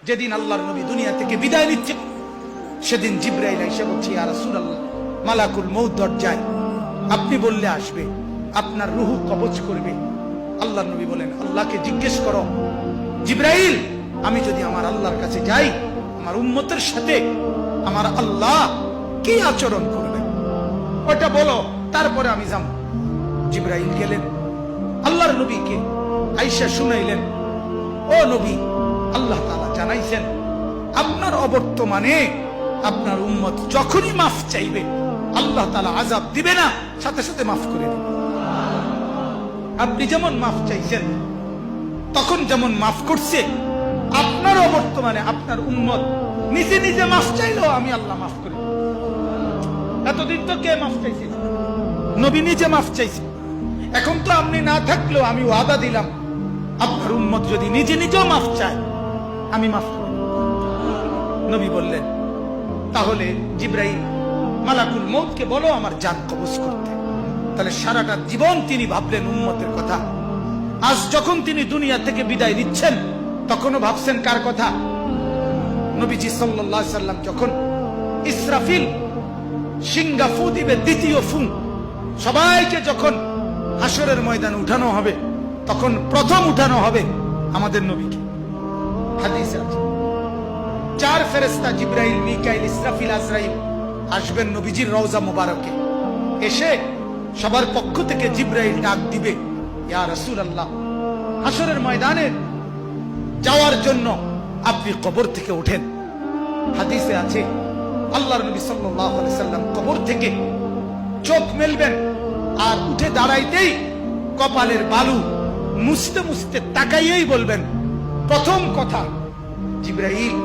যেদিন আল্লাহর নবী দুনিয়া থেকে বিদায় নিচ্ছে, সেদিন জিবরাইল এসে বলছে, ইয়া রাসূলুল্লাহ, মালাকুল মউত দরজায়, আপনি বললে আসবে, আপনার রূহ কবজ করবে। আল্লাহর নবী বলেন, আল্লাহকে জিজ্ঞেস করো জিবরাইল, আমি যদি আমার আল্লাহর কাছে যাই, আমার উম্মতের সাথে আমার আল্লাহ কি আচরণ করবে, ওটা বলো, তারপরে আমি যাব। জিবরাইল গেলেন, আল্লাহর নবীকে আয়েশা শুনাইলেন, ও নবী, আল্লাহ তাআলা জানাইছেন আপনার অবর্তমানে আপনার উম্মত যখনই মাফ চাইবে, আল্লাহ তাআলা আযাব দিবে না, সাথে সাথে মাফ করে দিবে। আপনি যেমন মাফ চাইছেন, তখন যেমন মাফ করছে, আপনার অবর্তমানে আপনার উম্মত নিজে নিজে মাফ চাইলেও আমি আল্লাহ মাফ করে দেব। এতদিন তো কে মাফ চাইছে? নবী নিজে মাফ চাইছে। এখন তো আপনি না থাকলেও আমি ওয়াদা দিলাম, আপনার উম্মত যদি নিজে নিজেও মাফ চায়, আমি মাফ করব। নবী বললেন, তাহলে জিবরাইল, মালাকুল মউতকে বলো আমার জান কবজ করতে। তাহলে সারাটা জীবন তিনি ভাবলেন উম্মতের কথা। আজ যখন তিনি দুনিয়া থেকে বিদায় নিচ্ছেন, তখনও ভাবছেন কার কথা? নবীজি সাল্লাল্লাহু আলাইহি সাল্লাম যখন ইসরাফিল সিংহা ফু দিবে, দ্বিতীয় ফু, সবাইকে যখন হাসরের ময়দানে উঠানো হবে, তখন প্রথম উঠানো হবে আমাদের নবীকে। হাদিসে আছে, 4 ফেরেশতা জিবরাইল, মিকাইল, ইসরাফিল, আজরাইল আসবেন নবীজির রওজা মুবারকে। এসে সবার পক্ষ থেকে জিবরাইল ডাক দিবে, ইয়া রাসূলুল্লাহ, হাসরের ময়দানে যাওয়ার জন্য আপনি কবর থেকে ওঠেন। হাদিসে আছে, আল্লাহর নবী সাল্লাল্লাহু আলাইহি সাল্লাম কবর থেকে চোখ মেলবেন, আর উঠে দাঁড়াইতেই কপালের বালু মুছতে মুছতে তাকাইয়েই বলবেন, প্রথম কথা, জিবরাইল,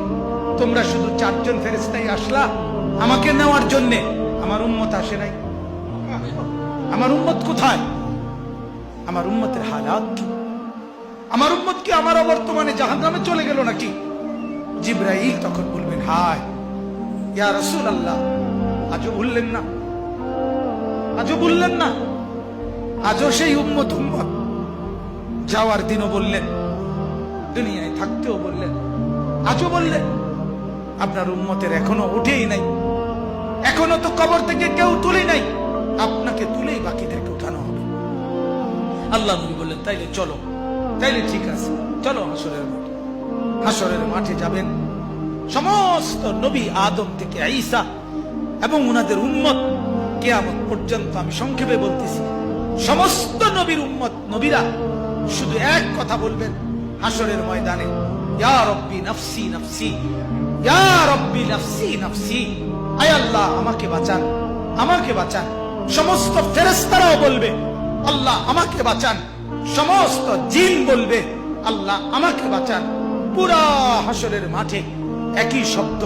তোমরা শুধু 4 জন ফেরেশতাই আসলা আমাকে নেওয়ার জন্য, আমার উম্মত আসে নাই। আমার উম্মত কোথায়? আমার উম্মতের হালাত কি? আমার উম্মত কি আমার অবর্তমানে জাহান্নামে চলে গেল নাকি? জিবরাইল তখন বলবেন, হায় ইয়া রাসূলুল্লাহ, আজও ভুললেন না, আজও ভুললেন না, আজও সেই উম্মত উম্মত। যাওয়ার দিনও বললেন, দুনিয়ায় থাকতেও বললেন, আজও বললেন, আপনার উম্মতের এখনো উঠেই নাই, এখনো তো কবর থেকে কেউ তুলে নাই, আপনাকে তুলেই বাকিদেরকে উঠানো হবে। আল্লাহ নবী বললেন, তাইলে চলো, তাইলে ঠিক আছে, চলো হাসরের মাঠে। হাসরের মাঠে যাবেন সমস্ত নবী, আদম থেকে ঈসা এবং উনাদের উম্মত কিয়ামত পর্যন্ত। আমি সংক্ষেপে বলতেছি, সমস্ত নবীর উম্মত, নবীরা শুধু এক কথা বলবেন হাসরের ময়দানে, ইয়া রব্বি নাফসি নাফসি, ইয়া রব্বি নাফসি নাফসি, আয় আল্লাহ আমাকে বাঁচান, আমাকে বাঁচান। সমস্ত ফেরেশতারাও বলবে, আল্লাহ আমাকে বাঁচান। সমস্ত জিন বলবে, আল্লাহ আমাকে বাঁচান। পুরা হাসরের মাঠে একই শব্দ,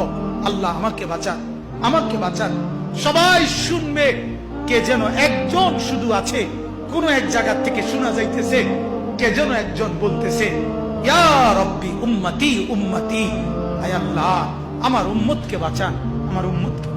আল্লাহ আমাকে বাঁচান, আমাকে বাঁচান। সবাই শুনবে, কে যেন একজন শুধু আছে, কোন এক জায়গা থেকে শোনা যাইতেছে, কে যেন একজন বলতেছে, ইয়া রব্বি উম্মতি উম্মতি, আয় আল্লাহ আমার উম্মতকে বাঁচান, আমার উম্মতকে